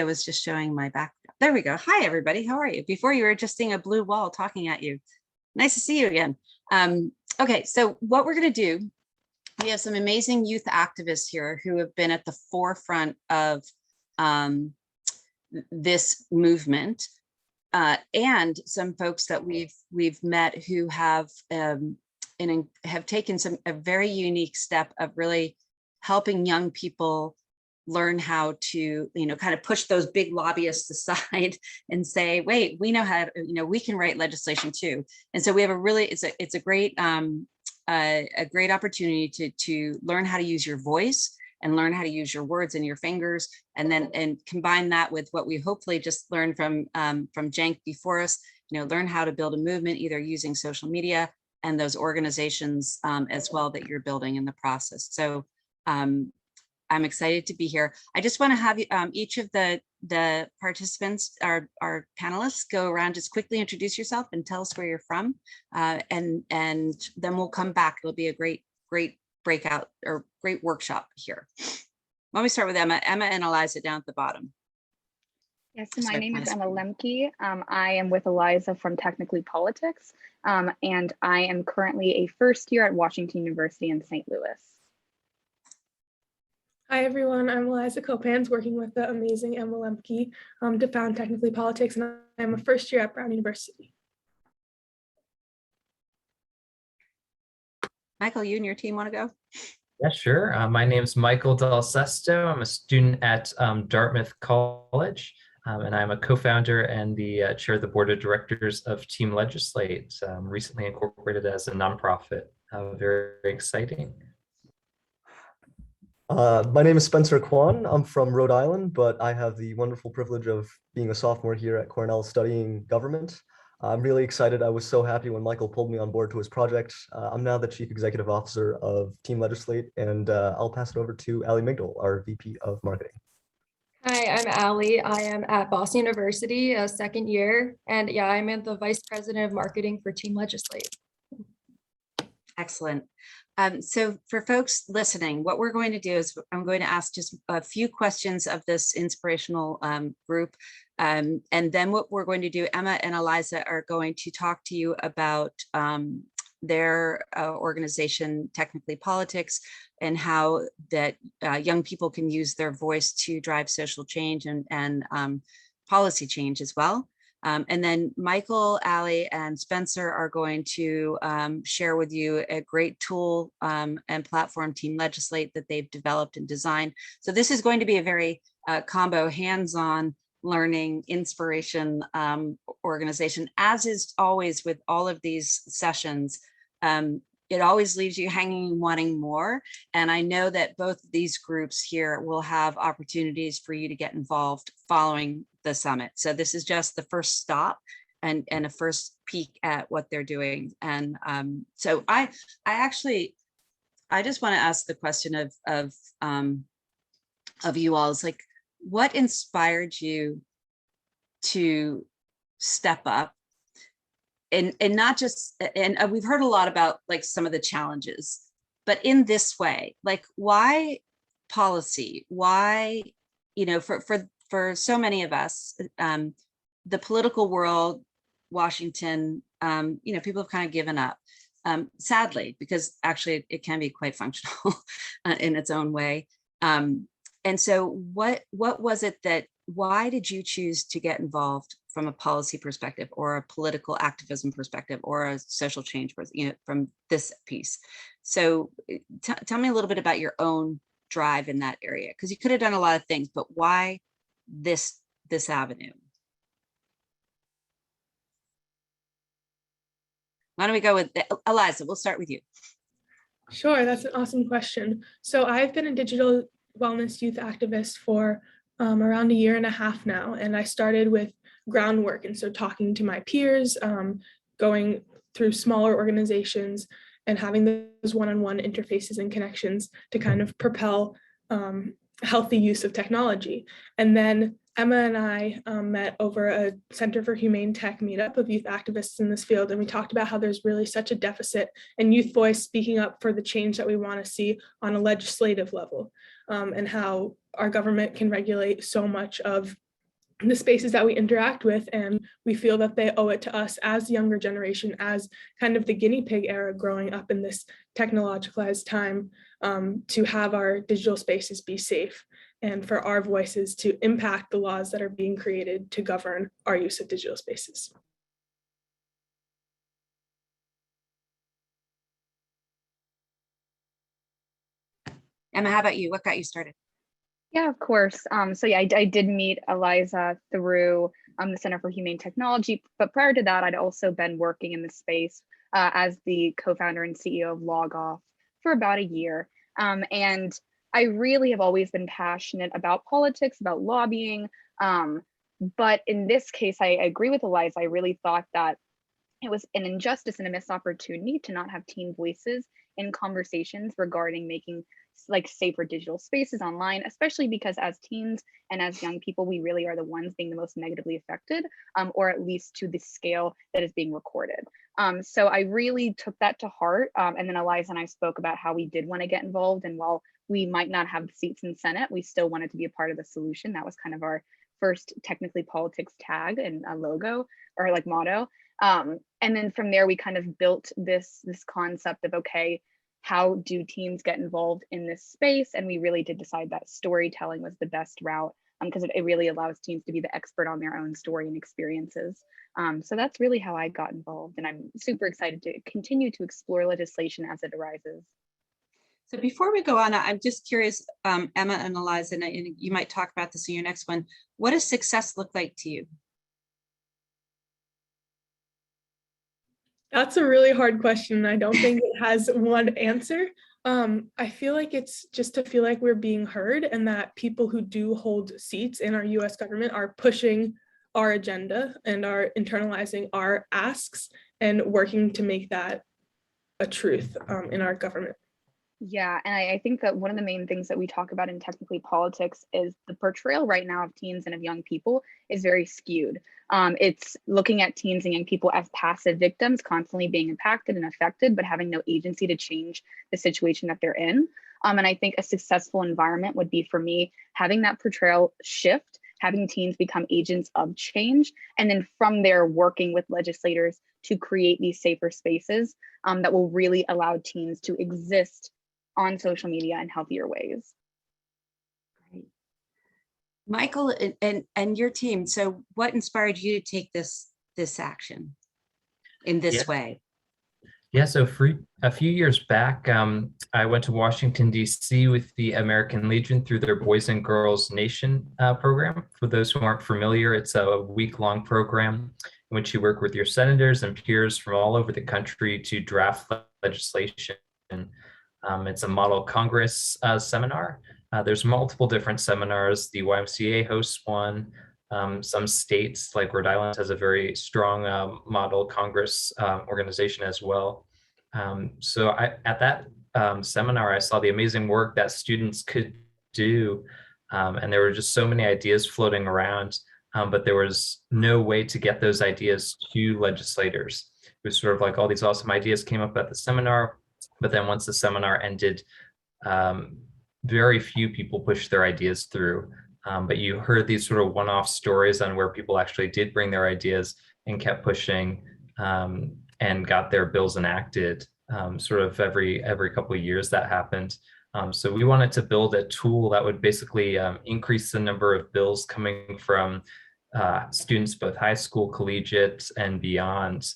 I was just showing my background. There we go. Hi, everybody. How are you? Before you were just seeing a blue wall talking at you. Nice to see you again. Okay, so what we're going to do, we have some amazing youth activists here who have been at the forefront of this movement, and some folks that we've met who have taken a very unique step of really helping young people learn how to, kind of push those big lobbyists aside and say, wait, we know how to, we can write legislation too. And so we have it's a great opportunity to learn how to use your voice and learn how to use your words and your fingers, and combine that with what we hopefully just learned from Cenk before us, learn how to build a movement, either using social media and those organizations as well that you're building in the process. So I'm excited to be here. I just want to have you, each of the participants, our panelists, go around, just quickly introduce yourself and tell us where you're from, and then we'll come back. It'll be a great breakout or great workshop here. Let me start with Emma and Aliza down at the bottom. Yes, so my name is Emma Lembke. I am with Aliza from Technically Politics, and I am currently a first year at Washington University in St. Louis. Hi, everyone. I'm Aliza Kopans, working with the amazing Emma Lembke to found Technically Politics, and I'm a first year at Brown University. Michael, you and your team want to go? Yeah, sure. My name's Michael Del Sesto. I'm a student at Dartmouth College, and I'm a co-founder and the chair of the board of directors of Team Legislate, recently incorporated as a nonprofit. Very exciting. My name is Spencer Kwan. I'm from Rhode Island, but I have the wonderful privilege of being a sophomore here at Cornell studying government. I'm really excited. I was so happy when Michael pulled me on board to his project. I'm now the Chief Executive Officer of Team Legislate, and I'll pass it over to Ali Migdal, our VP of Marketing. Hi, I'm Ali. I am at Boston University, a second year, and yeah, I'm the Vice President of Marketing for Team Legislate. Excellent. So for folks listening, what we're going to do is I'm going to ask just a few questions of this inspirational group. And then what we're going to do, Emma and Aliza are going to talk to you about their organization, Technically Politics, and how that young people can use their voice to drive social change and policy change as well. And then Michael, Ali, and Spencer are going to share with you a great tool and platform, Team Legislate, that they've developed and designed. So this is going to be a very combo, hands-on learning, inspiration organization, as is always with all of these sessions. It always leaves you hanging, wanting more. And I know that both of these groups here will have opportunities for you to get involved following the summit. So this is just the first stop and a first peek at what they're doing. And so I just want to ask the question of you all, is like, what inspired you to step up? And not just, and we've heard a lot about like some of the challenges, but in this way, like, why policy? Why, for so many of us, the political world, Washington, people have kind of given up, sadly, because actually it can be quite functional in its own way. And so what was it why did you choose to get involved from a policy perspective, or a political activism perspective, or a social change, from this piece? So tell me a little bit about your own drive in that area, because you could have done a lot of things, but why this avenue? Why don't we go with Aliza? We'll start with you. Sure, that's an awesome question. So I've been a digital wellness youth activist for around 1.5 years now, and I started with groundwork, and so talking to my peers, going through smaller organizations, and having those one-on-one interfaces and connections to kind of propel healthy use of technology. And then Emma and I met over a Center for Humane Tech meetup of youth activists in this field, and we talked about how there's really such a deficit in youth voice speaking up for the change that we want to see on a legislative level, and how our government can regulate so much of the spaces that we interact with, and we feel that they owe it to us as the younger generation, as kind of the guinea pig era growing up in this technologicalized time, to have our digital spaces be safe and for our voices to impact the laws that are being created to govern our use of digital spaces. Emma, how about you? What got you started? Yeah, of course. So yeah, I did meet Aliza through the Center for Humane Technology, but prior to that, I'd also been working in the space as the co-founder and CEO of Logoff for about a year. And I really have always been passionate about politics, about lobbying. But in this case, I agree with Aliza. I really thought that it was an injustice and a missed opportunity to not have teen voices in conversations regarding making like safer digital spaces online, especially because as teens and as young people, we really are the ones being the most negatively affected, or at least to the scale that is being recorded. So I really took that to heart. And then Aliza and I spoke about how we did want to get involved. And while we might not have the seats in Senate, we still wanted to be a part of the solution. That was kind of our first technically politics tag and a logo or like motto. And then from there, we kind of built this concept of, okay, how do teens get involved in this space? And we really did decide that storytelling was the best route because it really allows teens to be the expert on their own story and experiences. So that's really how I got involved. And I'm super excited to continue to explore legislation as it arises. So before we go on, I'm just curious, Emma and Aliza, and you might talk about this in your next one. What does success look like to you? That's a really hard question. I don't think it has one answer. I feel like it's just to feel like we're being heard and that people who do hold seats in our US government are pushing our agenda and are internalizing our asks and working to make that a truth in our government. Yeah, and I think that one of the main things that we talk about in technically politics is the portrayal right now of teens and of young people is very skewed. It's looking at teens and young people as passive victims, constantly being impacted and affected, but having no agency to change the situation that they're in. And I think a successful environment would be, for me, having that portrayal shift, having teens become agents of change, and then from there working with legislators to create these safer spaces that will really allow teens to exist on social media in healthier ways. Great. Michael and your team, so what inspired you to take this action in this way? Yeah, so a few years back, I went to Washington, D.C. with the American Legion through their Boys and Girls Nation program. For those who aren't familiar, it's a week-long program in which you work with your senators and peers from all over the country to draft legislation. It's a model Congress seminar. There's multiple different seminars. The YMCA hosts one. Some states like Rhode Island has a very strong model Congress organization as well. So at that seminar, I saw the amazing work that students could do. And there were just so many ideas floating around, but there was no way to get those ideas to legislators. It was sort of like all these awesome ideas came up at the seminar, but then once the seminar ended, very few people pushed their ideas through. But you heard these sort of one-off stories on where people actually did bring their ideas and kept pushing and got their bills enacted. Sort of every couple of years that happened. So we wanted to build a tool that would basically increase the number of bills coming from students, both high school, collegiate, and beyond,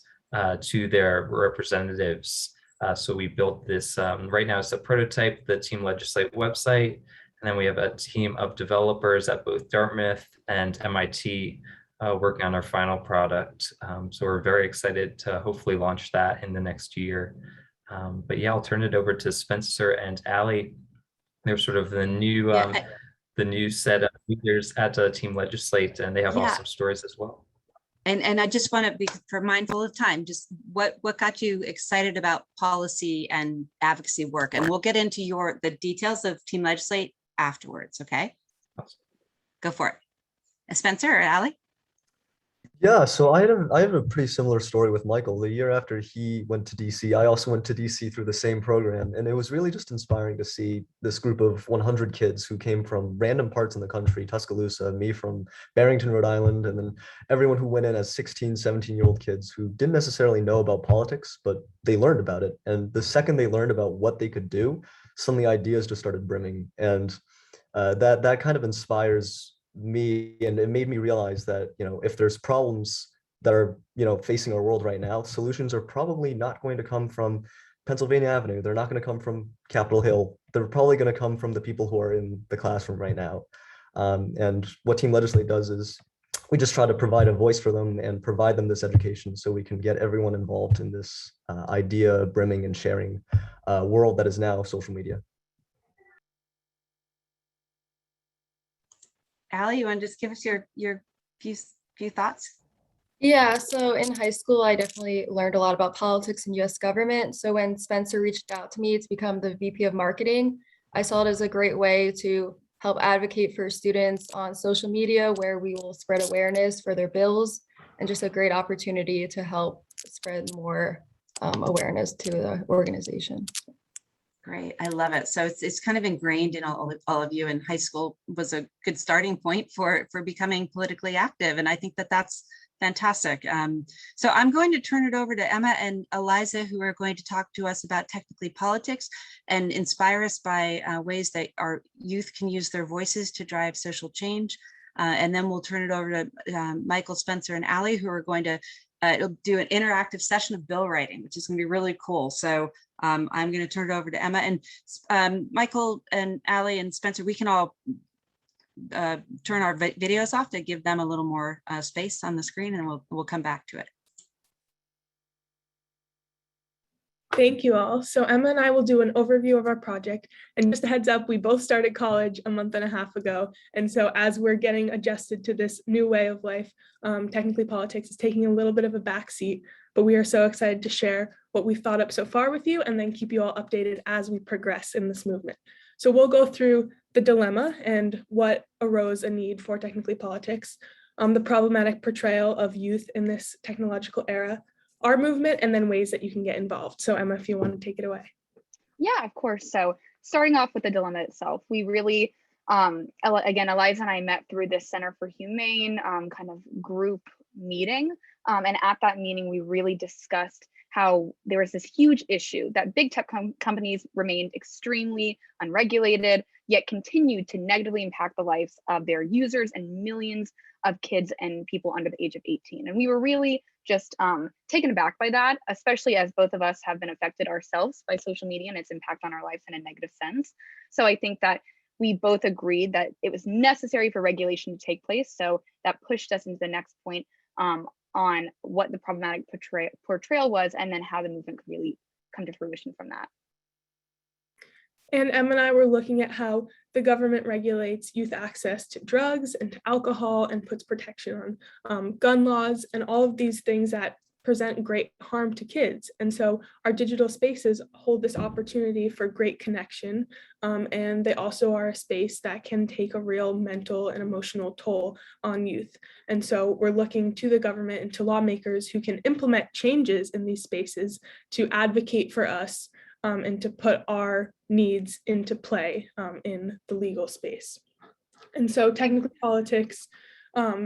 to their representatives. So we built this, right now it's a prototype, the Team Legislate website, and then we have a team of developers at both Dartmouth and MIT working on our final product. So we're very excited to hopefully launch that in the next year. But yeah, I'll turn it over to Spencer and Ali. They're sort of the new set of leaders at Team Legislate, and they have awesome stories as well. And I just want to be mindful of time, just what got you excited about policy and advocacy work? And we'll get into the details of Team Legislate afterwards, okay? Awesome. Go for it. Spencer or Ali? Yeah, so I have a pretty similar story with Michael. The year after he went to DC, I also went to DC through the same program, and it was really just inspiring to see this group of 100 kids who came from random parts in the country, Tuscaloosa, me from Barrington, Rhode Island, and then everyone who went in as 16, 17-year-old kids who didn't necessarily know about politics, but they learned about it. And the second they learned about what they could do, suddenly ideas just started brimming. And that kind of inspires me, and it made me realize that, if there's problems that are, facing our world right now, solutions are probably not going to come from Pennsylvania Avenue. They're not going to come from Capitol Hill. They're probably going to come from the people who are in the classroom right now. And what Team Legislate does is we just try to provide a voice for them and provide them this education so we can get everyone involved in this idea brimming and sharing world that is now social media. Allie, you want to just give us your few thoughts? Yeah, so in high school, I definitely learned a lot about politics and US government. So when Spencer reached out to me to become the VP of marketing, I saw it as a great way to help advocate for students on social media where we will spread awareness for their bills, and just a great opportunity to help spread more awareness to the organization. Great, I love it. So it's kind of ingrained in all of you, and high school was a good starting point for becoming politically active. And I think that that's fantastic. So I'm going to turn it over to Emma and Aliza, who are going to talk to us about technically politics and inspire us by ways that our youth can use their voices to drive social change. And then we'll turn it over to Michael, Spencer, and Allie, who are going to do an interactive session of bill writing, which is going to be really cool. So I'm going to turn it over to Emma, and Michael and Allie and Spencer. We can all turn our videos off to give them a little more space on the screen, and we'll come back to it. Thank you all. So Emma and I will do an overview of our project. And just a heads up, we both started college a month and a half ago. And so as we're getting adjusted to this new way of life, technically politics is taking a little bit of a backseat, but we are so excited to share what we've thought up so far with you and then keep you all updated as we progress in this movement. So we'll go through the dilemma and what arose a need for technically politics, the problematic portrayal of youth in this technological era, our movement, and then ways that you can get involved. So Emma, if you want to take it away. Yeah, of course. So starting off with the dilemma itself, we really, again, Aliza and I met through this Center for Humane kind of group meeting. And at that meeting, we really discussed how there was this huge issue that big tech companies remained extremely unregulated, yet continued to negatively impact the lives of their users and millions of kids and people under the age of 18. And we were really just taken aback by that, especially as both of us have been affected ourselves by social media and its impact on our lives in a negative sense. So I think that we both agreed that it was necessary for regulation to take place. So that pushed us into the next point on what the problematic portrayal was, and then how the movement could really come to fruition from that. And Emma and I were looking at how the government regulates youth access to drugs and to alcohol and puts protection on gun laws and all of these things that present great harm to kids. And so our digital spaces hold this opportunity for great connection. And they also are a space that can take a real mental and emotional toll on youth. And so we're looking to the government and to lawmakers who can implement changes in these spaces to advocate for us and to put our needs into play in the legal space. And so technically politics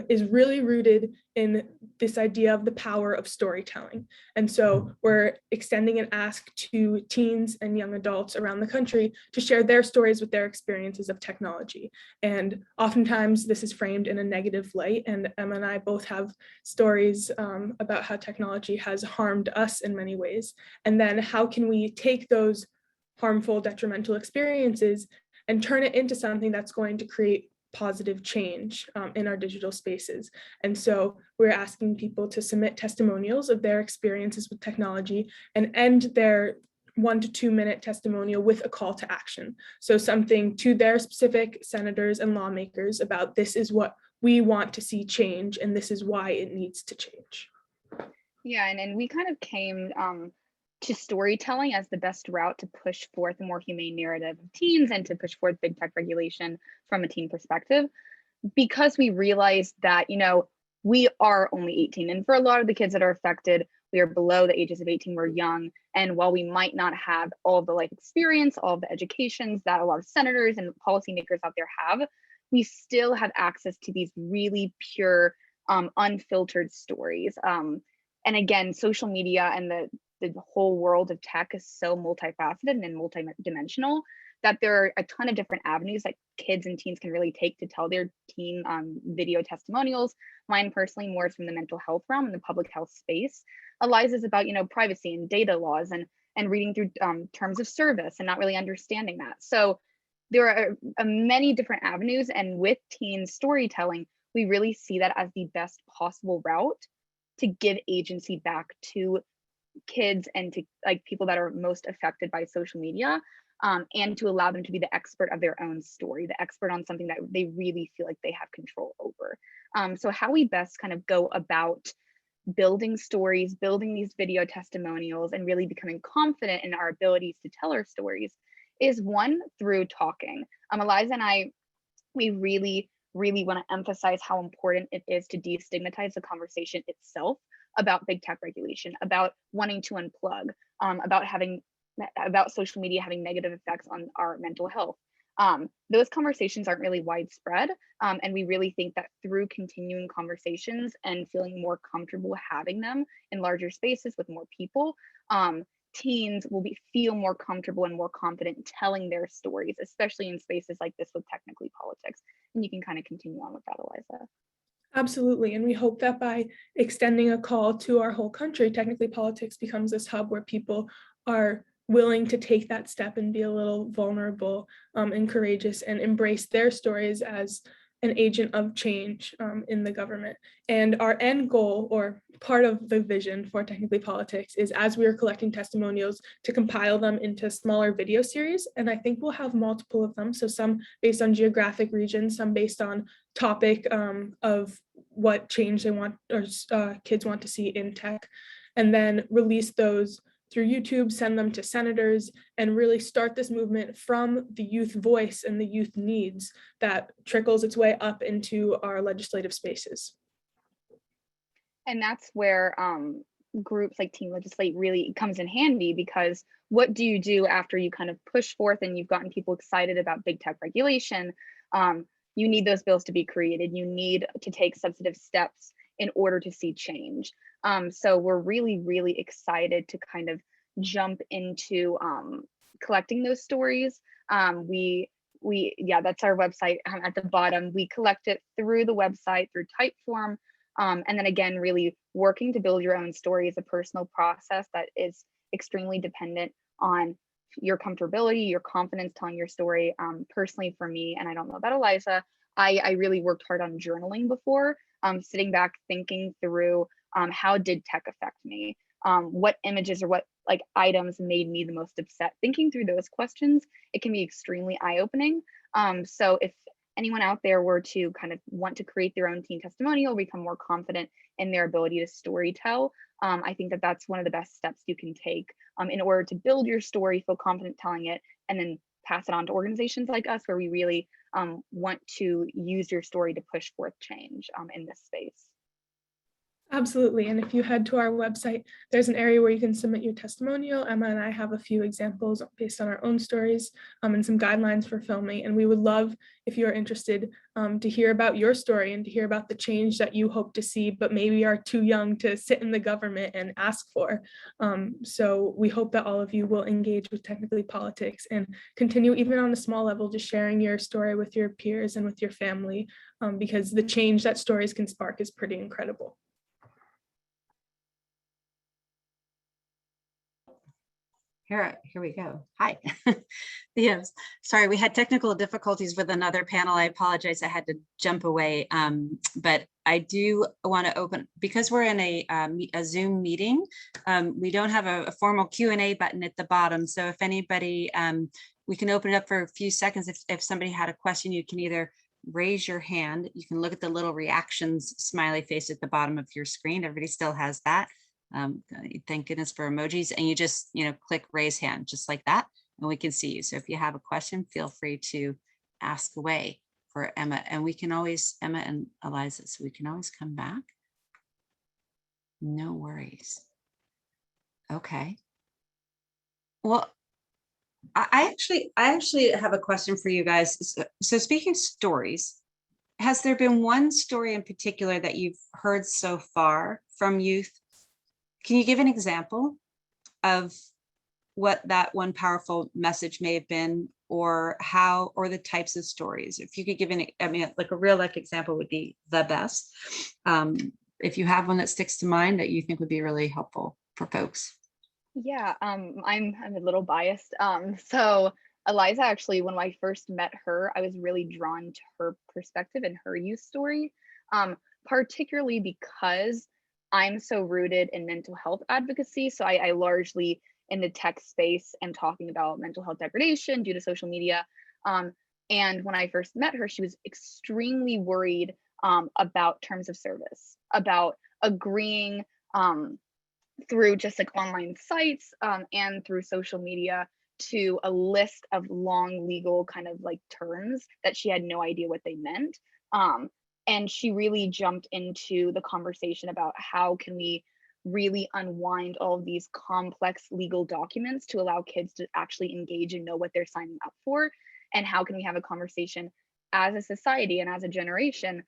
is really rooted in this idea of the power of storytelling. And so we're extending an ask to teens and young adults around the country to share their stories with their experiences of technology. And oftentimes this is framed in a negative light. And Emma and I both have stories about how technology has harmed us in many ways. And then how can we take those harmful, detrimental experiences and turn it into something that's going to create positive change in our digital spaces. And so we're asking people to submit testimonials of their experiences with technology and end their 1 to 2 minute testimonial with a call to action. So something to their specific senators and lawmakers about this is what we want to see change and this is why it needs to change. Yeah, and we kind of came to storytelling as the best route to push forth a more humane narrative of teens and to push forth big tech regulation from a teen perspective, because we realized that, we are only 18. And for a lot of the kids that are affected, we are below the ages of 18, we're young. And while we might not have all the life experience, all the educations that a lot of senators and policymakers out there have, we still have access to these really pure, unfiltered stories. And again, social media and the whole world of tech is so multifaceted and multidimensional that there are a ton of different avenues that kids and teens can really take to tell their teen video testimonials. Mine personally more is from the mental health realm and the public health space. Aliza's about, privacy and data laws and reading through terms of service and not really understanding that. So there are many different avenues, and with teen storytelling, we really see that as the best possible route to give agency back to kids and to people that are most affected by social media, and to allow them to be the expert of their own story, the expert on something that they really feel like they have control over. So how we best kind of go about building stories, building these video testimonials, and really becoming confident in our abilities to tell our stories is one, through talking. Aliza and I, we really want to emphasize how important it is to destigmatize the conversation itself about big tech regulation, about wanting to unplug, about social media having negative effects on our mental health. Those conversations aren't really widespread, and we really think that through continuing conversations and feeling more comfortable having them in larger spaces with more people, teens will feel more comfortable and more confident telling their stories, especially in spaces like this with technically politics. And you can kind of continue on with that, Aliza. Absolutely. And we hope that by extending a call to our whole country, technically politics becomes this hub where people are willing to take that step and be a little vulnerable and courageous and embrace their stories as an agent of change in the government. And our end goal, or part of the vision for Technically Politics, is as we are collecting testimonials to compile them into smaller video series. And I think we'll have multiple of them. So some based on geographic region, some based on topic of what change they want or kids want to see in tech, and then release those through YouTube, send them to senators, and really start this movement from the youth voice and the youth needs that trickles its way up into our legislative spaces. And that's where groups like Team Legislate really comes in handy, because what do you do after you kind of push forth and you've gotten people excited about big tech regulation? You need those bills to be created. You need to take substantive steps in order to see change. So we're really excited to kind of jump into collecting those stories. Yeah, that's our website at the bottom. We collect it through the website, through Typeform. And then again, really working to build your own story is a personal process that is extremely dependent on your comfortability, your confidence telling your story. Personally for me, and I don't know about Aliza, I really worked hard on journaling before, sitting back, thinking through how did tech affect me? What images or what items made me the most upset? Thinking through those questions, it can be extremely eye-opening. So if anyone out there were to kind of want to create their own teen testimonial, become more confident in their ability to storytell, I think that that's one of the best steps you can take in order to build your story, feel confident telling it, and then pass it on to organizations like us, where we really want to use your story to push forth change in this space. Absolutely. And if you head to our website, there's an area where you can submit your testimonial. Emma and I have a few examples based on our own stories and some guidelines for filming. And we would love, if you're interested, to hear about your story and to hear about the change that you hope to see, but maybe are too young to sit in the government and ask for. So we hope that all of you will engage with Technically Politics and continue, even on a small level, just sharing your story with your peers and with your family, because the change that stories can spark is pretty incredible. Here we go. Hi. Yes. Sorry, we had technical difficulties with another panel. I apologize. I had to jump away. But I do want to open, because we're in a Zoom meeting, we don't have a formal Q&A button at the bottom. So if anybody, we can open it up for a few seconds. If somebody had a question, you can either raise your hand. You can look at the little reactions smiley face at the bottom of your screen. Everybody still has that. Thank goodness for emojis, and you just click raise hand just like that, and we can see you. So if you have a question, feel free to ask away for Emma, and we can always, Emma and Aliza, so we can always come back No worries. Okay. Well, I actually have a question for you guys. So speaking of stories, has there been one story in particular that you've heard so far from youth? Can you give an example of what that one powerful message may have been, or how, or the types of stories? If you could give I mean, like a real life example would be the best. If you have one that sticks to mind that you think would be really helpful for folks. Yeah, I'm a little biased. So Aliza, actually, when I first met her, I was really drawn to her perspective and her youth story, particularly because I'm so rooted in mental health advocacy. So I largely in the tech space and talking about mental health degradation due to social media. And when I first met her, she was extremely worried about terms of service, about agreeing through just like online sites and through social media to a list of long legal kind of like terms that she had no idea what they meant. And she really jumped into the conversation about how can we really unwind all of these complex legal documents to allow kids to actually engage and know what they're signing up for, and how can we have a conversation as a society and as a generation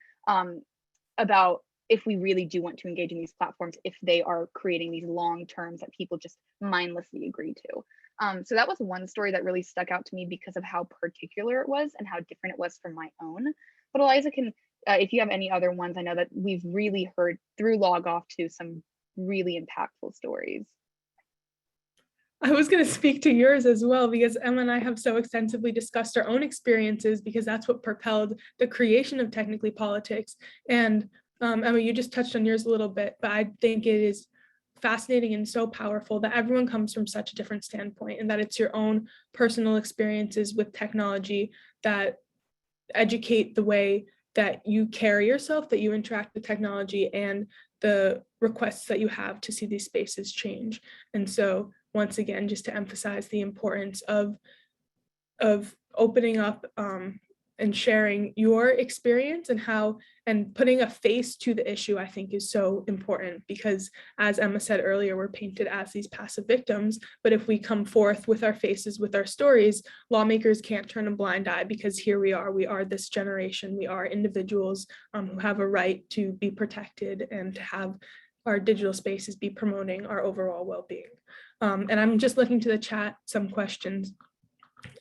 about if we really do want to engage in these platforms, if they are creating these long terms that people just mindlessly agree to. So that was one story that really stuck out to me because of how particular it was and how different it was from my own. But Aliza can, if you have any other ones, I know that we've really heard through Log Off to some really impactful stories. I was going to speak to yours as well, because Emma and I have so extensively discussed our own experiences, because that's what propelled the creation of Technically Politics. And Emma, you just touched on yours a little bit, but I think it is fascinating and so powerful that everyone comes from such a different standpoint, and that it's your own personal experiences with technology that educate the way that you carry yourself, that you interact with technology, and the requests that you have to see these spaces change. And so once again, just to emphasize the importance of opening up and sharing your experience and putting a face to the issue, I think is so important, because as Emma said earlier, we're painted as these passive victims, but if we come forth with our faces, with our stories, lawmakers can't turn a blind eye, because here we are this generation, we are individuals who have a right to be protected and to have our digital spaces be promoting our overall well-being. And I'm just looking to the chat, some questions.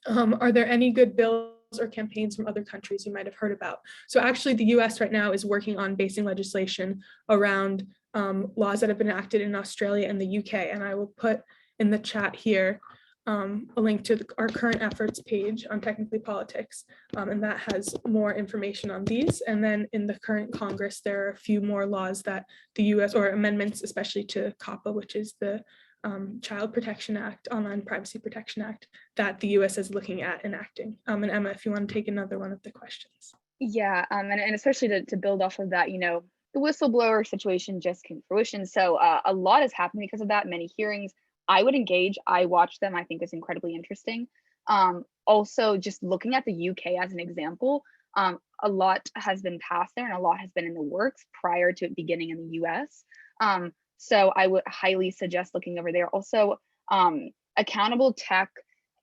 Are there any good bills or campaigns from other countries you might have heard about? So actually the US right now is working on basing legislation around laws that have been enacted in Australia and the UK. And I will put in the chat here a link to our current efforts page on Technically Politics. And that has more information on these. And then in the current Congress, there are a few more laws that the US, or amendments, especially to COPPA, which is the Child Protection Act, Online Privacy Protection Act, that the US is looking at enacting. And Emma, if you want to take another one of the questions. Yeah, and especially to build off of that, the whistleblower situation just came to fruition. So a lot has happened because of that, many hearings. I would engage, I watched them, I think it's incredibly interesting. Also, just looking at the UK as an example, a lot has been passed there and a lot has been in the works prior to it beginning in the US. So I would highly suggest looking over there. Also, Accountable Tech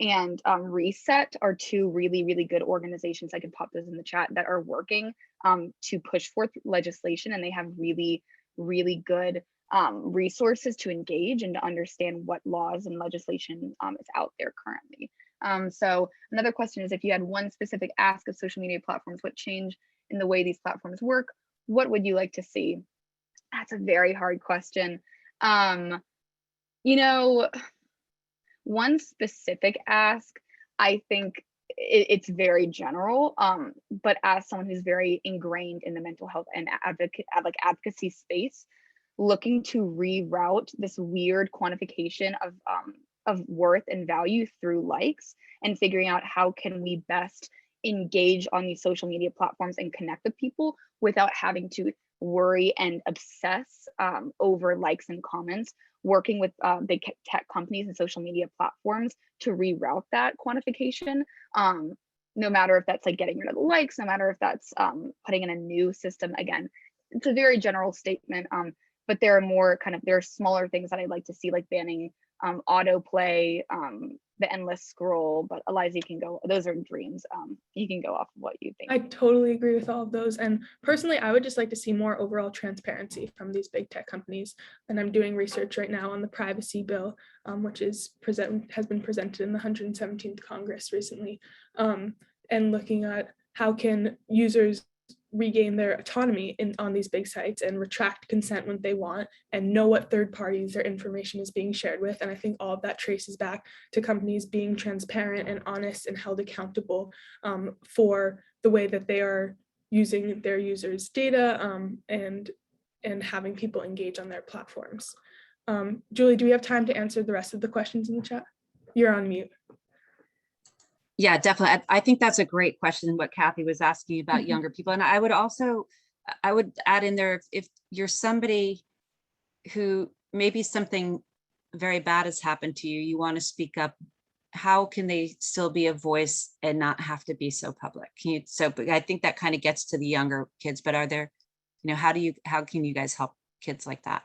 and Reset are two really, really good organizations. I can pop those in the chat that are working to push forth legislation, and they have really, really good resources to engage and to understand what laws and legislation is out there currently. So another question is, if you had one specific ask of social media platforms, what change in the way these platforms work, what would you like to see? That's a very hard question. One specific ask, I think it's very general, but as someone who's very ingrained in the mental health and advocacy space, looking to reroute this weird quantification of worth and value through likes, and figuring out how can we best engage on these social media platforms and connect with people without having to worry and obsess over likes and comments, working with big tech companies and social media platforms to reroute that quantification, no matter if that's like getting rid of the likes, no matter if that's putting in a new system. Again, it's a very general statement. but there are more there are smaller things that I'd like to see, like banning autoplay, the endless scroll. But Aliza, you can go, those are dreams. You can go off of what you think. I totally agree with all of those. And personally, I would just like to see more overall transparency from these big tech companies. And I'm doing research right now on the privacy bill, which has been presented in the 117th Congress recently, and looking at how can users regain their autonomy on these big sites and retract consent when they want and know what third parties their information is being shared with. And I think all of that traces back to companies being transparent and honest and held accountable for the way that they are using their users' data and having people engage on their platforms. Julie, do we have time to answer the rest of the questions in the chat? You're on mute. Yeah, definitely. I think that's a great question, what Kathy was asking about younger people. And I would add in there, if you're somebody who maybe something very bad has happened to you, you want to speak up, how can they still be a voice and not have to be so public? But I think that kind of gets to the younger kids, but are there, how can you guys help kids like that?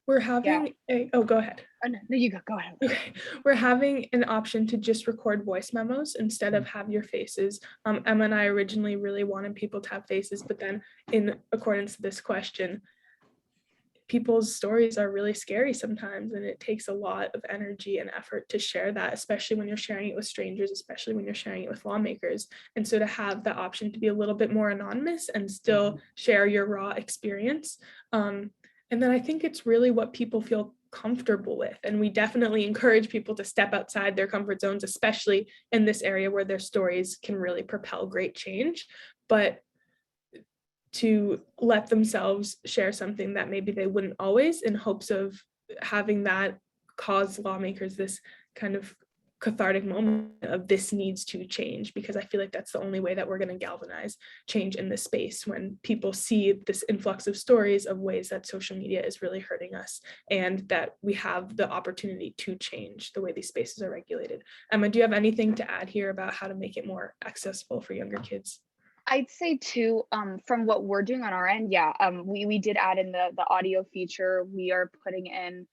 We're having go ahead. Oh, no, you go ahead. Okay. We're having an option to just record voice memos instead of have your faces. Emma and I originally really wanted people to have faces, but then in accordance to this question, people's stories are really scary sometimes, and it takes a lot of energy and effort to share that, especially when you're sharing it with strangers, especially when you're sharing it with lawmakers. And so to have the option to be a little bit more anonymous and still share your raw experience, and then I think it's really what people feel comfortable with. And we definitely encourage people to step outside their comfort zones, especially in this area where their stories can really propel great change. But to let themselves share something that maybe they wouldn't always, in hopes of having that cause lawmakers this kind of cathartic moment of this needs to change, because I feel like that's the only way that we're going to galvanize change in this space, when people see this influx of stories of ways that social media is really hurting us and that we have the opportunity to change the way these spaces are regulated. Emma, do you have anything to add here about how to make it more accessible for younger kids? I'd say too, from what we're doing on our end, we did add in the audio feature. We are putting in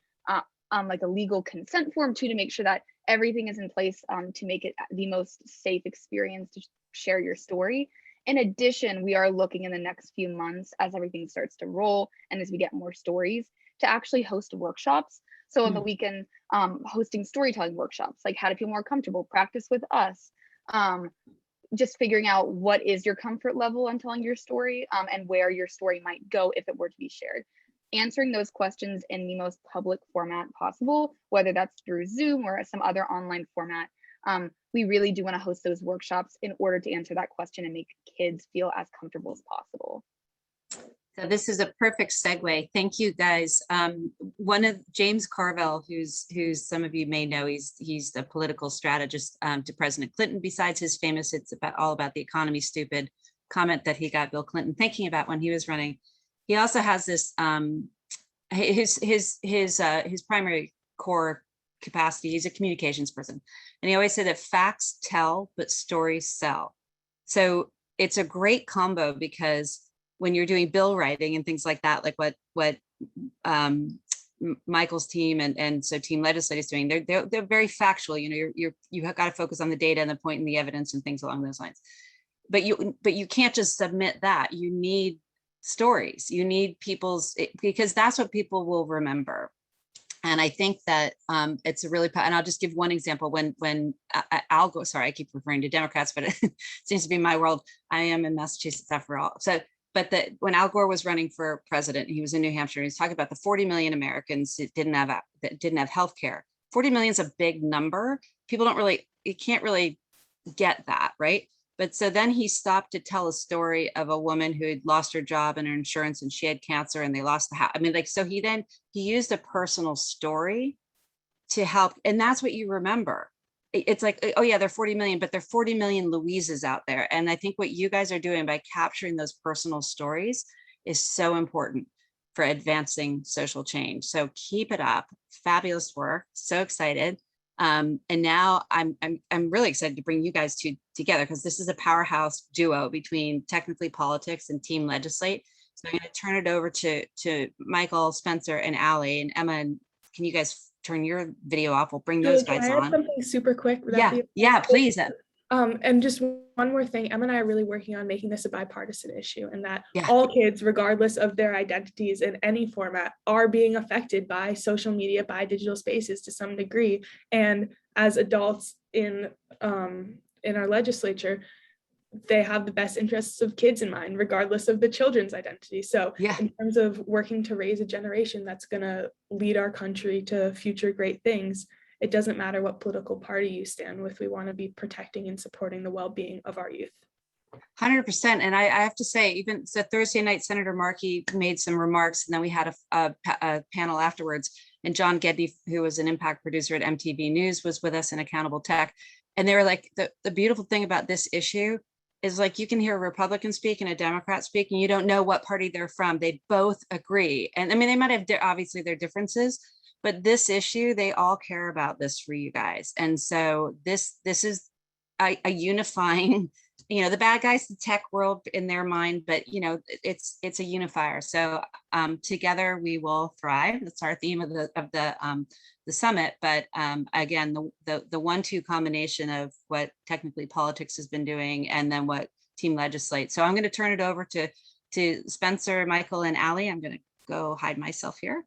like a legal consent form too, to make sure that everything is in place to make it the most safe experience to share your story. In addition, we are looking in the next few months, as everything starts to roll and as we get more stories, to actually host workshops. So on the weekend, hosting storytelling workshops, like how to feel more comfortable, practice with us, just figuring out what is your comfort level on telling your story, and where your story might go if it were to be shared. Answering those questions in the most public format possible, whether that's through Zoom or some other online format. We really do want to host those workshops in order to answer that question and make kids feel as comfortable as possible. So this is a perfect segue. Thank you, guys. One of James Carville, who's some of you may know, he's the political strategist to President Clinton. Besides his famous "It's all about the economy, stupid" comment that he got Bill Clinton thinking about when he was running, he also has this his primary core capacity. He's a communications person, and he always said that facts tell, but stories sell. So it's a great combo, because when you're doing bill writing and things like that, like what Michael's team and so Team Legislate is doing, they're very factual. You have got to focus on the data and the point and the evidence and things along those lines. But you can't just submit that. You need stories. You need because that's what people will remember. And I think that it's a really, and I'll just give one example. When Al Gore, sorry, I keep referring to Democrats, but it seems to be my world. I am in Massachusetts after all. So, but when Al Gore was running for president, he was in New Hampshire, and he was talking about the 40 million Americans that didn't have health care. 40 million is a big number. People you can't really get that, right? But so then he stopped to tell a story of a woman who had lost her job and her insurance, and she had cancer, and they lost the house. I mean, so he used a personal story to help. And that's what you remember. It's like, oh yeah, they're 40 million, but there are 40 million Louises out there. And I think what you guys are doing by capturing those personal stories is so important for advancing social change. So keep it up. Fabulous work. So excited. And now I'm really excited to bring you guys together, because this is a powerhouse duo between Technically Politics and Team Legislate. So I'm going to turn it over to Michael, Spencer, and Allie, and Emma. Can you guys turn your video off? We'll bring those Can guys I add on. something super quick? Would that Yeah, be okay? yeah, please. And just one more thing, Emma and I are really working on making this a bipartisan issue, and that Yeah. all kids, regardless of their identities in any format, are being affected by social media, by digital spaces to some degree. And as adults in our legislature, they have the best interests of kids in mind, regardless of the children's identity. So Yeah. in terms of working to raise a generation that's going to lead our country to future great things, it doesn't matter what political party you stand with. We want to be protecting and supporting the well-being of our youth. 100%. And I have to say, even so, Thursday night, Senator Markey made some remarks, and then we had a panel afterwards. And John Gedney, who was an impact producer at MTV News, was with us in Accountable Tech. And they were like, the beautiful thing about this issue is, like, you can hear a Republican speak and a Democrat speak, and you don't know what party they're from. They both agree. And I mean, they might have obviously their differences, but this issue, they all care about this for you guys. And so this is a unifying, you know, the bad guys, the tech world in their mind, but you know, it's a unifier. So together we will thrive. That's our theme of the summit. But again, the 1-2 combination of what Technically Politics has been doing, and then what Team Legislate. So I'm going to turn it over to Spencer, Michael, and Allie. I'm going to go hide myself here.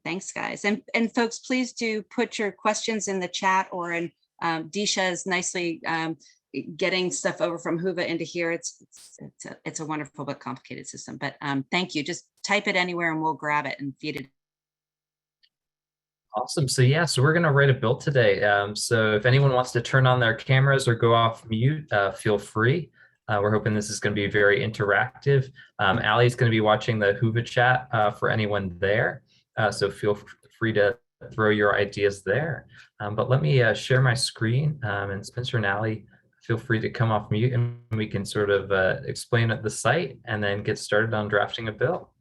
Thanks, guys. And folks, please do put your questions in the chat, or in Disha's nicely getting stuff over from Huva into here. It's a wonderful but complicated system. But thank you. Just type it anywhere and we'll grab it and feed it. Awesome. So yeah, so we're going to write a bill today. So if anyone wants to turn on their cameras or go off mute, feel free. We're hoping this is going to be very interactive. Allie's going to be watching the Huva chat for anyone there. So feel free to throw your ideas there. But let me share my screen, and Spencer and Allie, feel free to come off mute, and we can sort of explain the site and then get started on drafting a bill.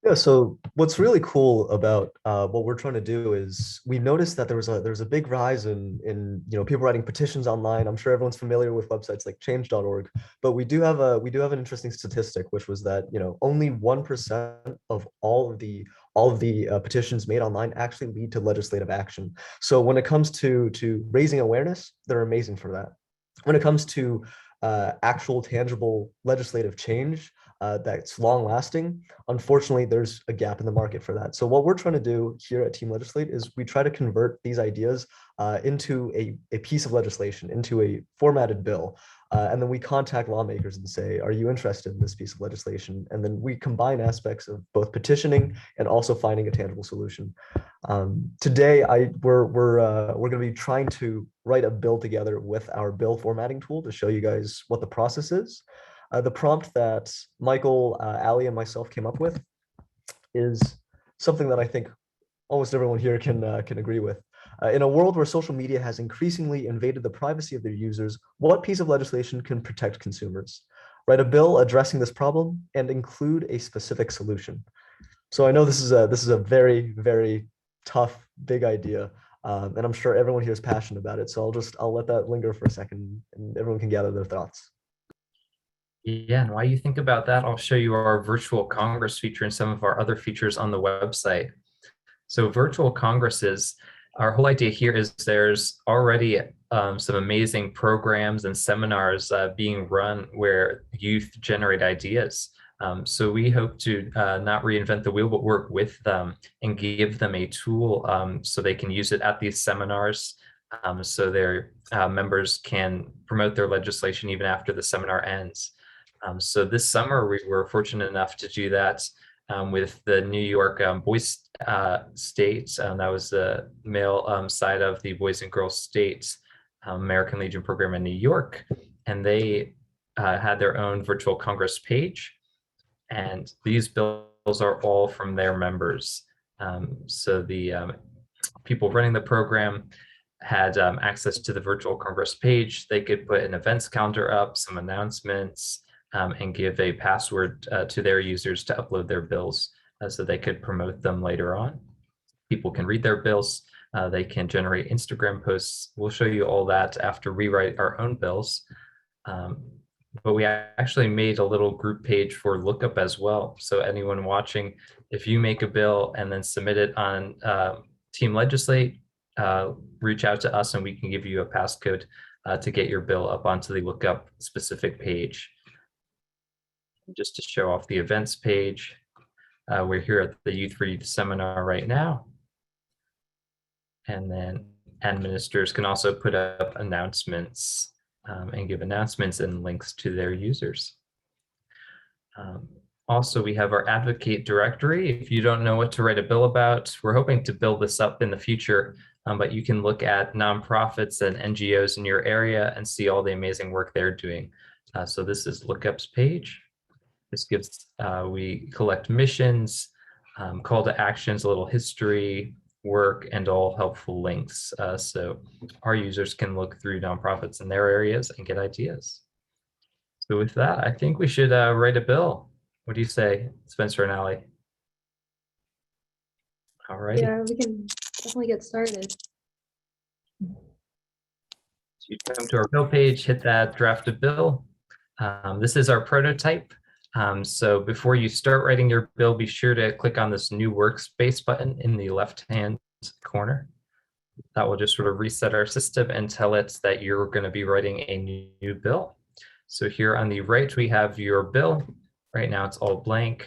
Yeah, so what's really cool about what we're trying to do is we noticed that there's a big rise in people writing petitions online. I'm sure everyone's familiar with websites like change.org, but we do have an interesting statistic, which was that only 1% of all of the petitions made online actually lead to legislative action. So when it comes to raising awareness, they're amazing for that. When it comes to actual tangible legislative change that's long lasting, unfortunately, there's a gap in the market for that. So what we're trying to do here at Team Legislate is we try to convert these ideas into a piece of legislation, into a formatted bill. And then we contact lawmakers and say, are you interested in this piece of legislation? And then we combine aspects of both petitioning and also finding a tangible solution. Today, we're going to be trying to write a bill together with our bill formatting tool to show you guys what the process is. The prompt that Michael, Allie, and myself came up with is something that I think almost everyone here can agree with. In a world where social media has increasingly invaded the privacy of their users, what piece of legislation can protect consumers? Write a bill addressing this problem and include a specific solution. So I know this is a very, very tough, big idea, and I'm sure everyone here is passionate about it. So I'll let that linger for a second, and everyone can gather their thoughts. Yeah, and while you think about that, I'll show you our virtual Congress feature and some of our other features on the website. So virtual Congresses, our whole idea here is there's already some amazing programs and seminars being run where youth generate ideas. So we hope to not reinvent the wheel, but work with them and give them a tool so they can use it at these seminars, so their members can promote their legislation even after the seminar ends. So this summer, we were fortunate enough to do that with the New York Boys State. That was the male side of the Boys and Girls State American Legion program in New York. And they had their own virtual Congress page. And these bills are all from their members. So the people running the program had access to the virtual Congress page. They could put an events calendar up, some announcements, and give a password to their users to upload their bills so they could promote them later on. People can read their bills. They can generate Instagram posts. We'll show you all that after we write our own bills. but we actually made a little group page for lookup as well. So anyone watching, if you make a bill and then submit it on Team Legislate, reach out to us and we can give you a passcode to get your bill up onto the lookup specific page. Just to show off the events page, we're here at the Youth for Youth seminar right now. And then administrators can also put up announcements and give announcements and links to their users. Also, we have our advocate directory. If you don't know what to write a bill about, we're hoping to build this up in the future, but you can look at nonprofits and NGOs in your area and see all the amazing work they're doing. So this is lookups page. This gives, we collect missions, call to actions, a little history, work, and all helpful links. So our users can look through nonprofits in their areas and get ideas. So with that, I think we should write a bill. What do you say, Spencer and Ali? All right. Yeah, we can definitely get started. So you come to our bill page, hit that draft a bill. This is our prototype. So before you start writing your bill, be sure to click on this new workspace button in the left-hand corner. That will just sort of reset our system and tell it that you're going to be writing a new bill. So here on the right, we have your bill. Right now it's all blank.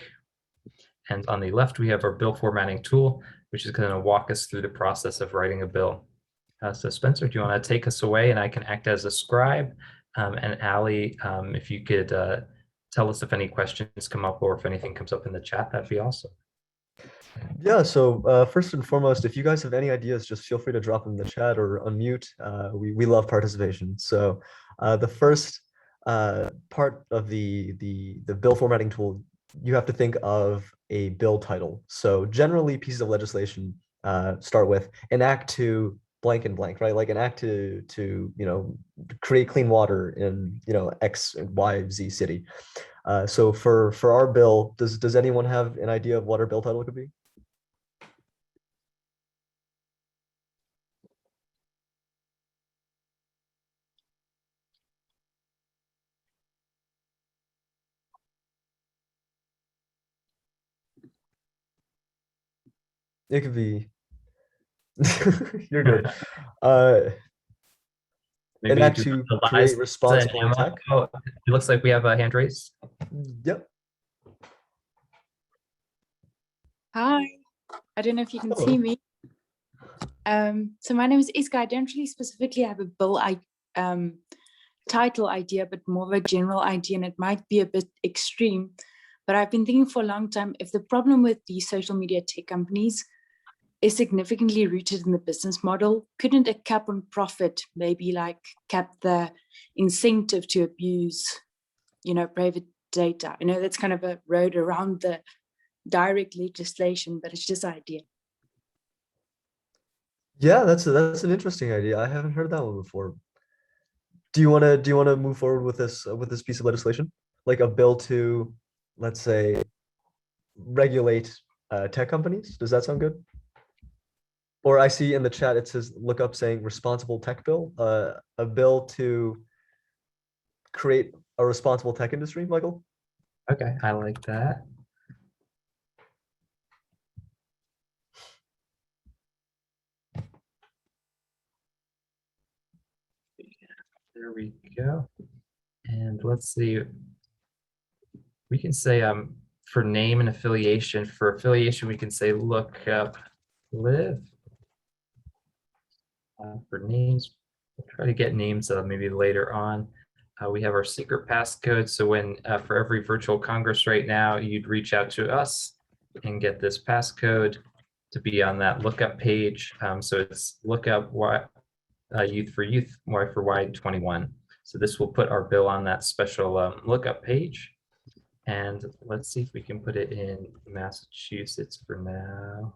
And on the left, we have our bill formatting tool, which is going to walk us through the process of writing a bill. So Spencer, do you want to take us away and I can act as a scribe? And Ali, if you could tell us if any questions come up or if anything comes up in the chat, that'd be awesome. Yeah, so first and foremost, if you guys have any ideas, just feel free to drop them in the chat or unmute. We love participation. So the first part of the bill formatting tool, you have to think of a bill title. So generally pieces of legislation start with an act to blank and blank, right? Like an act to create clean water in X, Y, Z city. So for our bill, does anyone have an idea of what our bill title could be? It could be. You're good. An act to create responsible tech. Oh, it looks like we have a hand raised. Yep. Hi, I don't know if you can see me. So my name is Iska. I don't really specifically have a bill title idea, but more of a general idea, and it might be a bit extreme. But I've been thinking for a long time, if the problem with the social media tech companies is significantly rooted in the business model, couldn't a cap on profit maybe like cap the incentive to abuse, private data? I know that's kind of a road around the direct legislation, but it's just an idea. Yeah, that's an interesting idea. I haven't heard that one before. Do you want to move forward with this piece of legislation, like a bill to, let's say, regulate tech companies? Does that sound good? Or I see in the chat it says look up saying responsible tech bill, a bill to create a responsible tech industry, Michael? Okay, I like that. There we go. And let's see. We can say for name and affiliation. For affiliation, we can say look up live. For names, we'll try to get names maybe later on. We have our secret passcode. So when for every virtual Congress right now, you'd reach out to us and get this passcode to be on that lookup page. So it's lookup Youth for Youth, Y4Y 21. So this will put our bill on that special lookup page. And let's see if we can put it in Massachusetts for now.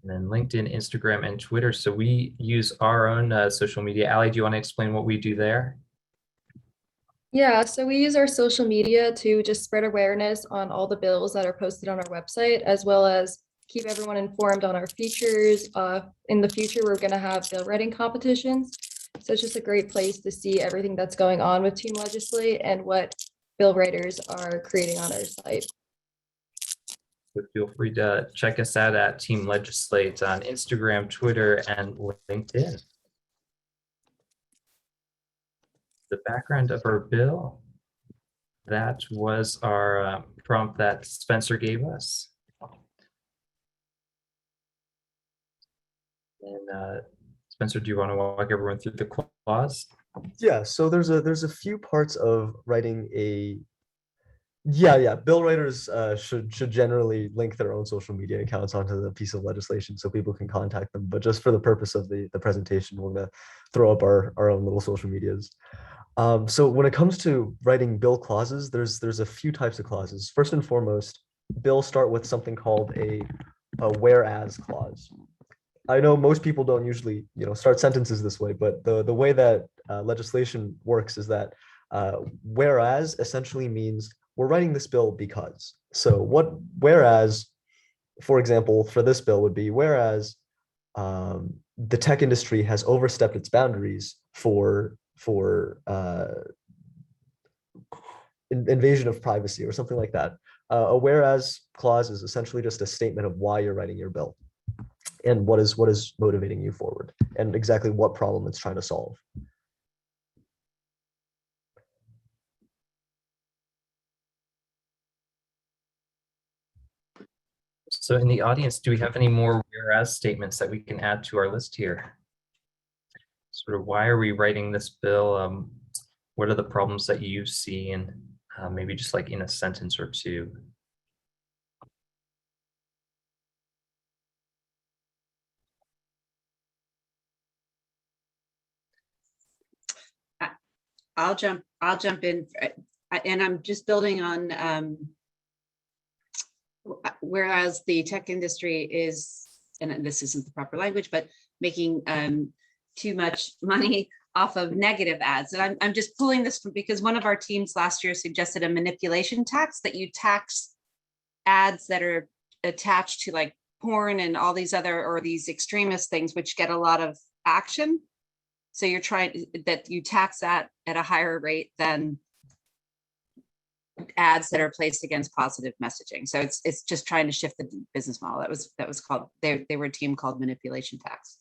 And then LinkedIn, Instagram, and Twitter. So we use our own social media. Ali, do you want to explain what we do there? Yeah, so we use our social media to just spread awareness on all the bills that are posted on our website, as well as keep everyone informed on our features. In the future, we're going to have bill writing competitions. So it's just a great place to see everything that's going on with Team Legislate and what bill writers are creating on our site. So feel free to check us out at Team Legislate on Instagram, Twitter, and LinkedIn. The background of our bill, that was our prompt that Spencer gave us. And Spencer, do you want to walk everyone through the clause? Yeah, so there's a few parts of writing a bill writers should generally link their own social media accounts onto the piece of legislation so people can contact them. But just for the purpose of the presentation, we're gonna throw up our own little social medias. So when it comes to writing bill clauses, there's a few types of clauses. First and foremost, bills start with something called a whereas clause. I know most people don't usually, start sentences this way, but the way that legislation works is that whereas essentially means we're writing this bill because. So whereas, for example, for this bill would be whereas the tech industry has overstepped its boundaries for invasion of privacy or something like that. A whereas clause is essentially just a statement of why you're writing your bill and what is motivating you forward and exactly what problem it's trying to solve. So in the audience, do we have any more whereas statements that we can add to our list here? Sort of why are we writing this bill? What are the problems that you see, and maybe just like in a sentence or two? I'll jump in, and I'm just building on whereas the tech industry is, and this isn't the proper language, but making too much money off of negative ads. And I'm just pulling this from, because one of our teams last year suggested a manipulation tax, that you tax ads that are attached to like porn and all these other, or these extremist things, which get a lot of action. So you're trying that you tax that at a higher rate than ads that are placed against positive messaging. So it's just trying to shift the business model. That was called, they were a team called manipulation tax.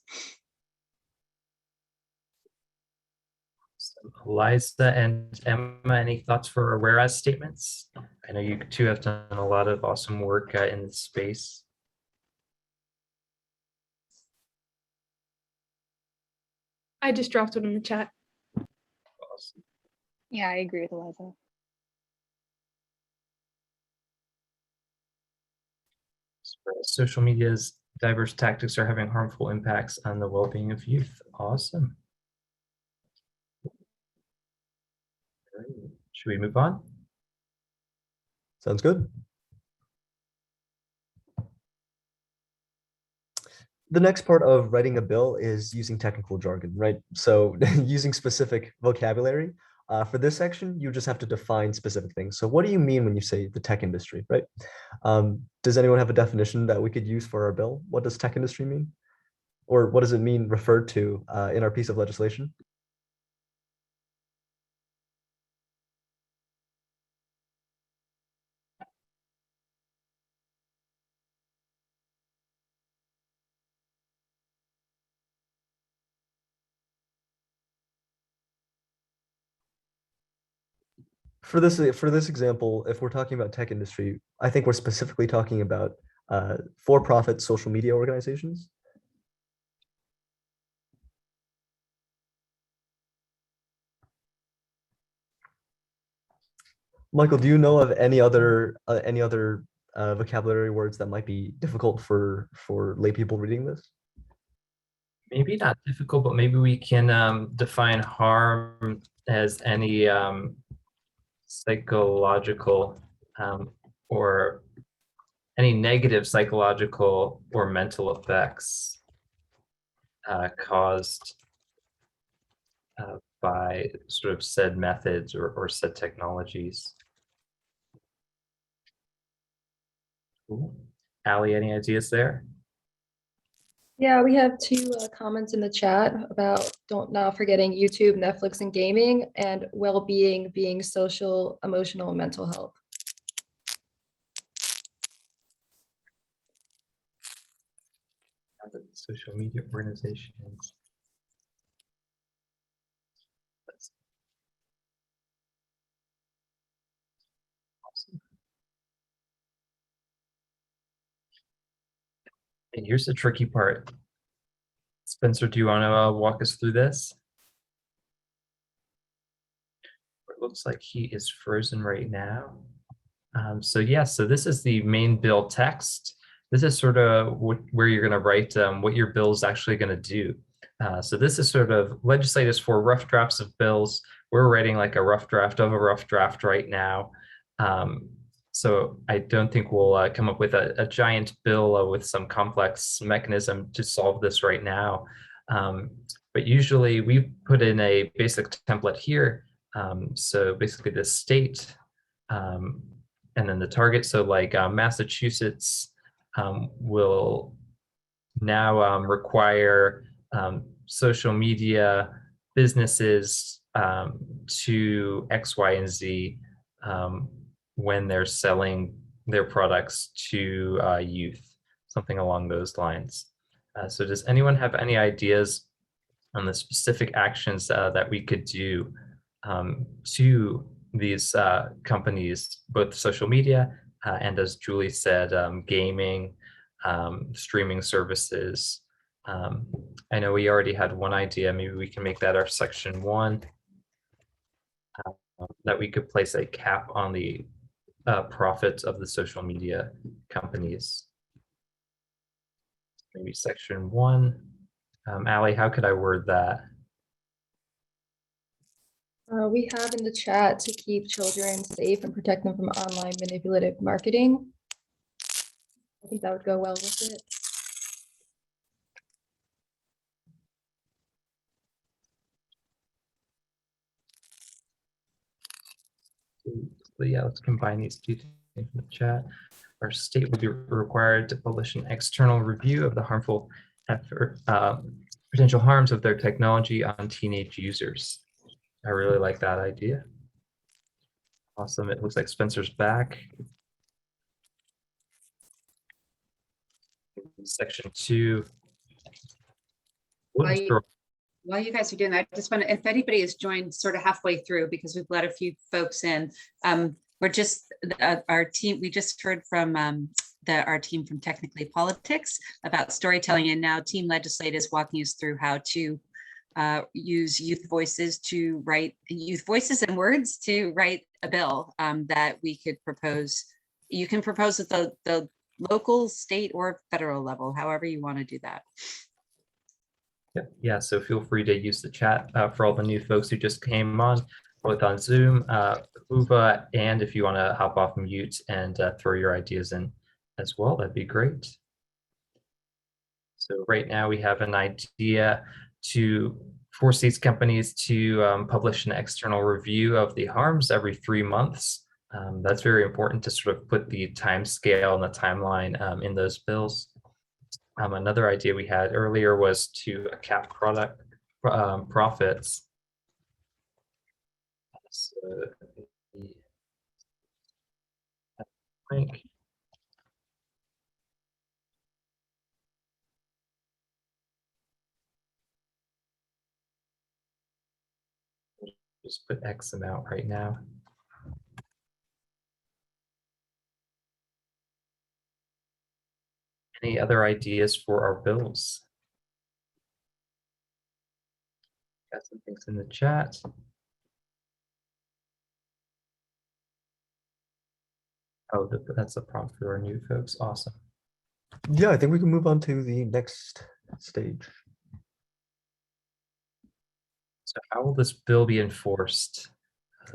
Aliza and Emma, any thoughts for whereas statements? I know you two have done a lot of awesome work in this space. I just dropped it in the chat. Awesome. Yeah, I agree with Aliza. Social media's diverse tactics are having harmful impacts on the well-being of youth. Awesome. Should we move on? Sounds good. The next part of writing a bill is using technical jargon, right? So using specific vocabulary. For this section, you just have to define specific things. So what do you mean when you say the tech industry, right? Does anyone have a definition that we could use for our bill? What does tech industry mean? Or what does it mean referred to in our piece of legislation? For this example, if we're talking about tech industry, I think we're specifically talking about for-profit social media organizations. Michael, do you know of any other vocabulary words that might be difficult for lay people reading this? Maybe not difficult, but maybe we can define harm as any psychological or any negative psychological or mental effects caused by sort of said methods or said technologies. Cool. Ali, any ideas there? Yeah, we have two comments in the chat about not forgetting YouTube, Netflix, and gaming, and well-being being social, emotional, and mental health. Social media organizations. Awesome. And here's the tricky part. Spencer, do you want to walk us through this? It looks like he is frozen right now. So this is the main bill text. This is sort of where you're going to write what your bill is actually going to do. So this is sort of Legislate is for rough drafts of bills. We're writing like a rough draft of a rough draft right now. So I don't think we'll come up with a giant bill with some complex mechanism to solve this right now. But usually we put in a basic template here. So basically the state and then the target. So like Massachusetts will now require social media businesses to X, Y, and Z when they're selling their products to youth, something along those lines. So does anyone have any ideas on the specific actions that we could do to these companies, both social media and, as Julie said, gaming, streaming services? I know we already had one idea. Maybe we can make that our section 1, that we could place a cap on the profits of the social media companies. Maybe section 1. Ali, how could I word that? We have in the chat to keep children safe and protect them from online manipulative marketing. I think that would go well with it. So yeah, let's combine these two things in the chat. Our state will be required to publish an external review of the harmful potential harms of their technology on teenage users. I really like that idea. Awesome. It looks like Spencer's back. Section 2. While you guys are doing that, I just want to, if anybody has joined sort of halfway through, because we've let a few folks in, we're just, our team, we just heard from our team from Technically Politics about storytelling, and now Team Legislate is walking us through how to use youth voices and words to write a bill that we could propose. You can propose at the local, state, or federal level, however you want to do that. Yeah, so feel free to use the chat for all the new folks who just came on, both on Zoom, Uva, and if you want to hop off mute and throw your ideas in as well, that'd be great. So right now we have an idea to force these companies to publish an external review of the harms every 3 months. That's very important to sort of put the time scale and the timeline in those bills. Another idea we had earlier was to cap profits. So, link. Just put X amount right now. Any other ideas for our bills? Got some things in the chat. Oh, that's a prompt for our new folks. Awesome. Yeah, I think we can move on to the next stage. So how will this bill be enforced?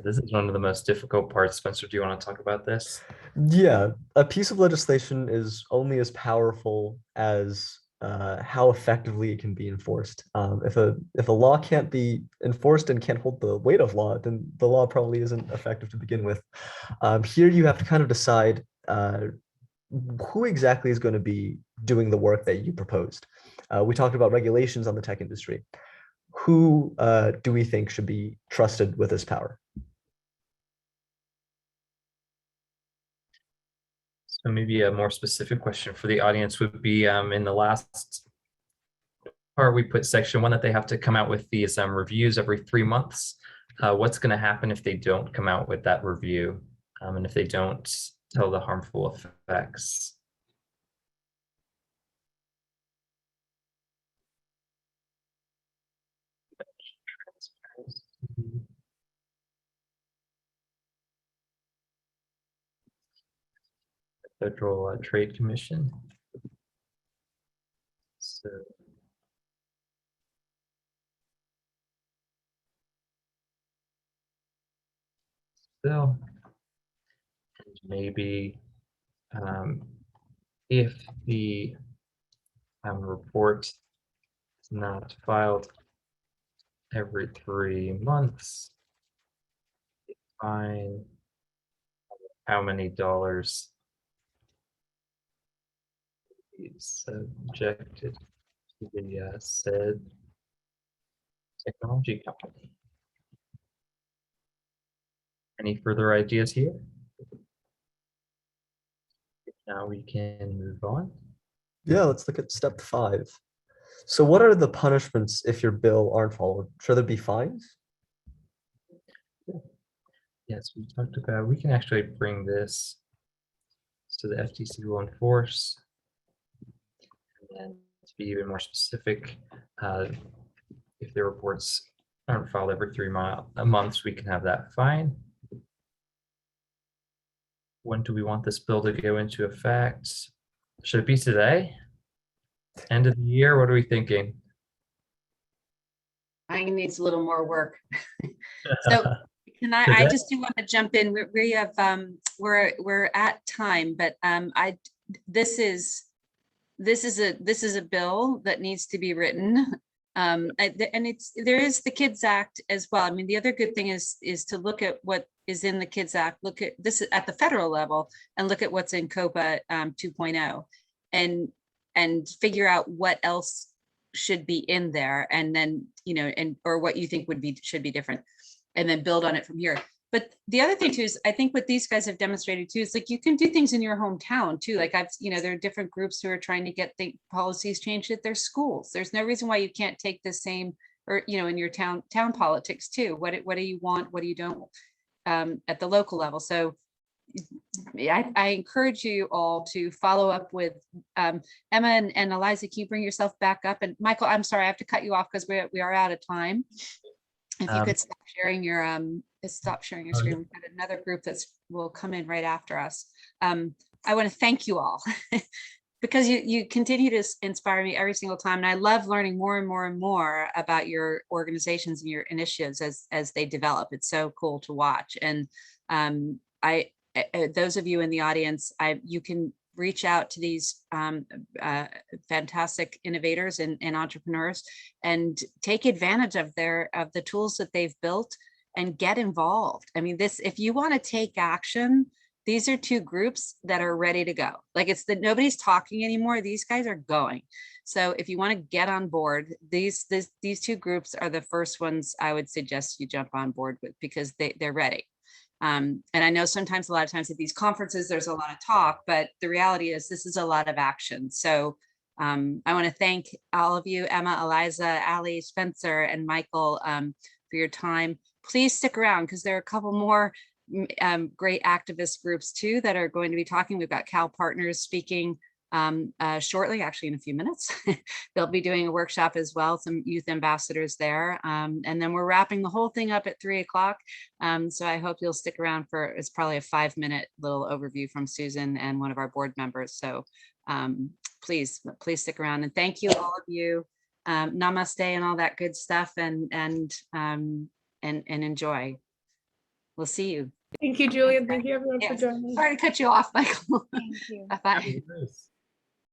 This is one of the most difficult parts. Spencer, do you want to talk about this? Yeah, a piece of legislation is only as powerful as how effectively it can be enforced. If a law can't be enforced and can't hold the weight of law, then the law probably isn't effective to begin with. Here you have to kind of decide who exactly is going to be doing the work that you proposed? We talked about regulations on the tech industry. Who do we think should be trusted with this power? So maybe a more specific question for the audience would be, in the last part, we put section 1 that they have to come out with these reviews every 3 months. What's going to happen if they don't come out with that review, and if they don't tell the harmful effects? Federal Trade Commission. So still, maybe if the report is not filed every 3 months, fine how many dollars is subjected to the said technology company. Any further ideas here? Now we can move on. Yeah, let's look at step 5. So what are the punishments if your bill aren't followed? Should there be fines? Yes, we talked about, we can actually bring this so the FTC will enforce. And to be even more specific, if the reports aren't filed every 3 months, we can have that fine. When do we want this bill to go into effect? Should it be today? End of the year? What are we thinking? I think it needs a little more work. So I just do want to jump in. We have we're at time, but this is a bill that needs to be written. And there is the Kids Act as well. I mean, the other good thing is to look at what is in the Kids Act, look at this at the federal level, and look at what's in COPA 2.0, and figure out what else should be in there, and then, you know, or what you think should be different, and then build on it from here. But the other thing too is, I think what these guys have demonstrated too is, like, you can do things in your hometown too. Like there are different groups who are trying to get the policies changed at their schools. There's no reason why you can't take the same, or, you know, in your town politics too. What do you want? What do you don't, at the local level? So I encourage you all to follow up with Emma and Aliza. Can you bring yourself back up? And Michael, I'm sorry, I have to cut you off because we are out of time. If you could stop sharing your screen. We've got another group will come in right after us. I want to thank you all because you continue to inspire me every single time, and I love learning more and more and more about your organizations and your initiatives as they develop. It's so cool to watch. And those of you in the audience, you can reach out to these fantastic innovators and entrepreneurs and take advantage of the tools that they've built and get involved. I mean, if you want to take action, these are 2 groups that are ready to go. Like, it's that nobody's talking anymore. These guys are going. So if you want to get on board, these 2 groups are the first ones I would suggest you jump on board with, because they're ready. And I know a lot of times at these conferences, there's a lot of talk, but the reality is this is a lot of action. So I want to thank all of you, Emma, Aliza, Ali, Spencer, and Michael, for your time. Please stick around, because there are a couple more great activist groups too that are going to be talking. We've got Cal Partners speaking shortly, actually in a few minutes. They'll be doing a workshop as well, some youth ambassadors there. And then we're wrapping the whole thing up at 3 o'clock. So I hope you'll stick around it's probably a 5-minute little overview from Susan and one of our board members. So please stick around, and thank you, all of you. Namaste and all that good stuff, and enjoy. We'll see you. Thank you, Julian. Thank you, everyone, for joining. Sorry to cut you off, Michael. Thank you. Bye.